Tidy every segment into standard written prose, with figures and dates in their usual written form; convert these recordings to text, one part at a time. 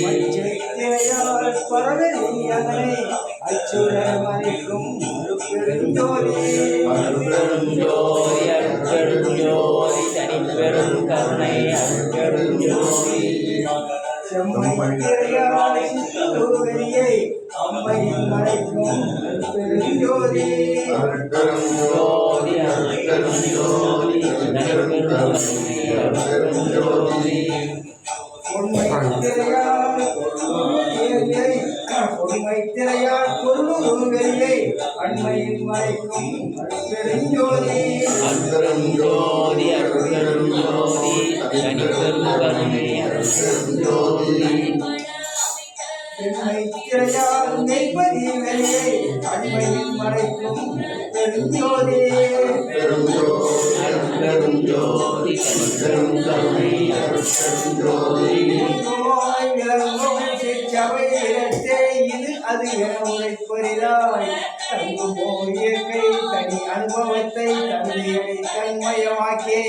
மச்சையால் பரவலி அதனை அச்சுடர் மறைக்கும் பெருஞ்சோதி தனிப்பெரும் கருணை அருட்பெருஞ்சோதி செம்மையால் சித்தூரியை அம்மையின் மறைக்கும் பெருஞ்சோதி அருட்பெருஞ்சோதி அருட்பெருஞ்சோதி தனிப்பெரும் கருணை அருட்பெருஞ்சோதி பொன்மைத்திரையால் பொருளுருவெளியை அண்மையில் மறைக்கும் பெருஞ்சோதி அருட்பெருஞ்சோதி அருட்பெருஞ்சோதி தனிப்பெரும் கருணை அருட்பெருஞ்சோதி பொன்மைத்திரையால் மெய்ப்பதி வெளியை அண்மையில் மறைக்கும் பெருஞ்சோதி அருட்பெருஞ்சோதி தனிப்பெரும் கருணை அருட்பெருஞ்சோதி சபையிடத்தே இது அது என உரைப்பரிதாய் தங்குமோ இயற்கை தனி அனுபவத்தை தந்தையை தன்மயமாக்கே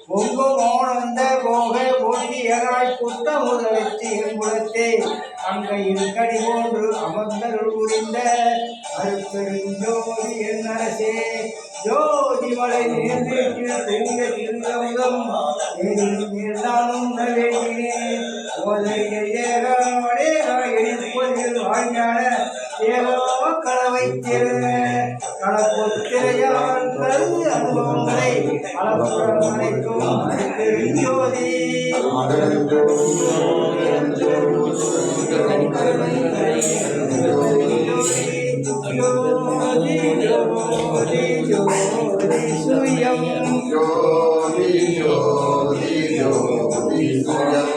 பொங்கும் ஓணந்த போக போட்டியராய் புத்த முதலெற்றி என்புலத்தே அங்கையில் கடி போன்று அமர்ந்தருள் புரிந்த அருட்பெருஞ்சோதி என் அரசே ஜோதி மலை நேர்ந்தீட்டில் தெரிய திருந்தமுதம் நேர்ந்தானும் வேண்டினேன் கலவை களப்பொத்திரையால் கருது அனுபவங்களை அளப்புறம் அனைக்கும் பெருஞ்சோதி சுயம் ஜோதி ஜோதி ஜோதி பரம்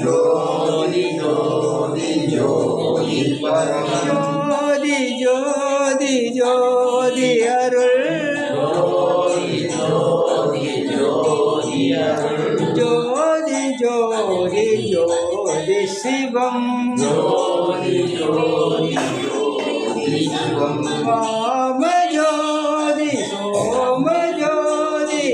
ஜோதி ஜோதி ஜோதி பரம் ஜோதி ஜோதி ஜோதி அருள் ஜோதி ஜோதி ஜோதி அருள் ஜோதி ஜோதி ஜோதி சிவம் ஜோதி ஜோதி ஜோதி சிவம் வாம ஜோதி சோம ஜோதி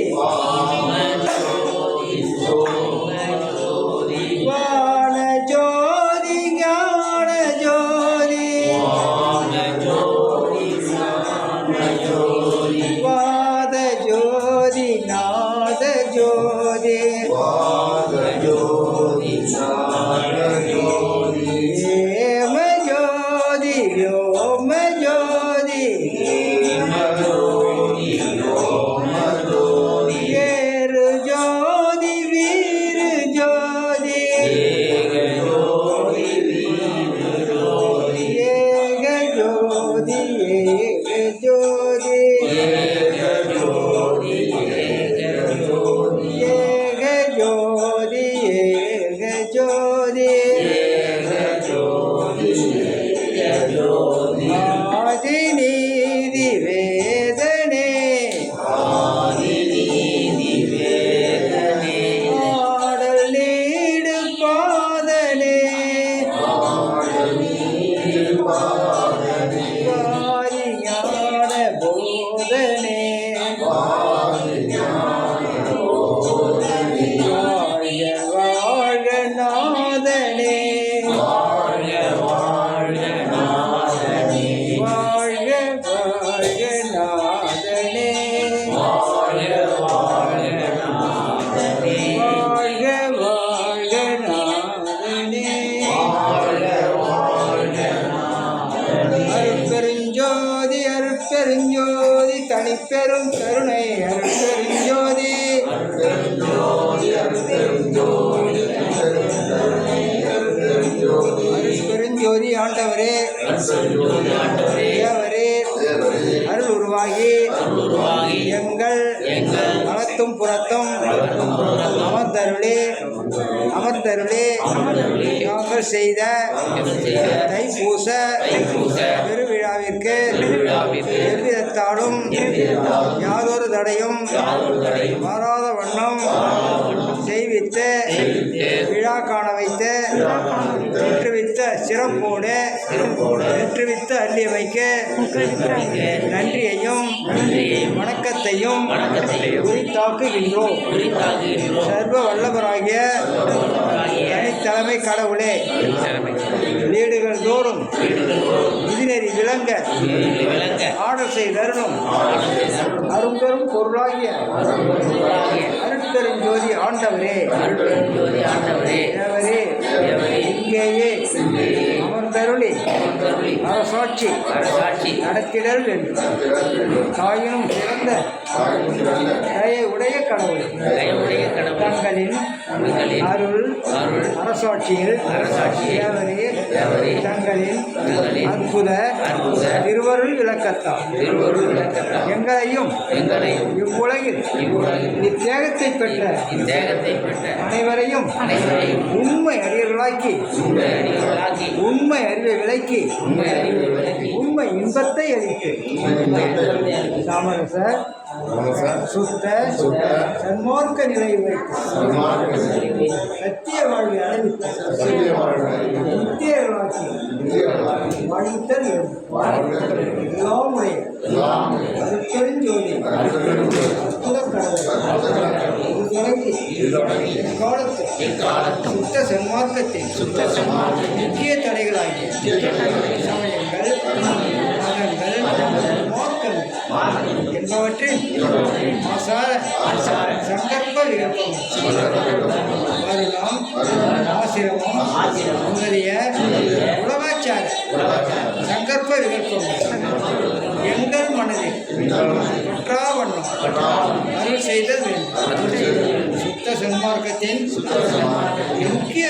வான ஜோதி ஞான ஜோதி வாத ஜோதி நாத ஜோதி ஏம ஜோதி யோம ஜோதி ஏறு ஜோதி வீரு ஜோதி ஏக ஜோதி ஏக ஜோதி ஏக ஜோதி ஏக ஜோதி ஆதி நீதி வேதனே ஆடல் நீடு பாதனே வாரியான போதனே வாழ்க நாதனே வாழ்க நாதனே அருட்பெருஞ்சோதி அருட்பெருஞ்சோதி தனிப்பெரும் கருணை அருட்பெருஞ்சோதி அருட்பெருஞ்சோதி ஆண்டவரே தேவரே அருள் உருவாகி எங்கள் அகத்தும் புறத்தும் அமர்ந்தருளே நாங்கள் செய்த தைப்பூச பெருவிழாவில் திருவிழாவிற்கு எவ்விதத்தாலும் யாதொரு தடையும் மாறாத வண்ணம் செய்வித்து விழா காண வைத்து பெற்றுவித்த சிறப்போடு பெற்றுவித்த அள்ளியமைக்கு நன்றியையும் வணக்கத்தையும் உரித்தாக்குகின்றோம். சர்வ வல்லவராகிய தனித்தலைமை கடவுளே, வீடுகள் தோறும் விதிநெறி விளங்க ஆடல் செய்தருளும் அரும்பெரும் பொருளாகிய அருட்பெருஞ்சோதி ஆண்டவரே, தேவரே, இங்கேயே அமர்ந்தருளி அரசாட்சி நடத்திடல் என்று தாயினும் சிறந்த தயை உடைய கடவுள் தங்களின் அருள் அரசாட்சியில் தேவரே தங்களின் அற்புத திருவருள் விளக்கத்தால் எங்களையும் இவ்வுலகில் இத்தேகத்தை பெற்ற அனைவரையும் உண்மை அறியர்களாக்கி உண்மை அறிவை விளக்கி உண்மை இன்பத்தை அளித்து சாமரசர் சுத்த சன்மார்க்க நிலையை வைத்து சத்திய வாழ்வை அடைவித்து நித்தியர்களாக்கி வாழ்த்தல் எல்லாம் உடைய அருட்பெருஞ்சோதி அற்புத கடவுள் இக்காலத்தில் சுத்த சன்மார்க்கத்தின் முக்கிய தடைகளாகிய சமயங்கள் மதங்கள் மார்க்கங்கள் என்பவற்றில் ஆசார சங்கற்ப விருப்பம் வருணம் ஆசிரமம் முதலிய உலகாச்சார சங்கற்ப விகல்பம் எங்கள் மனதில் தொற்றாவண்ணம் அருள் செய்தல் வேண்டும். சுத்த சன்மார்க்கத்தின் முக்கிய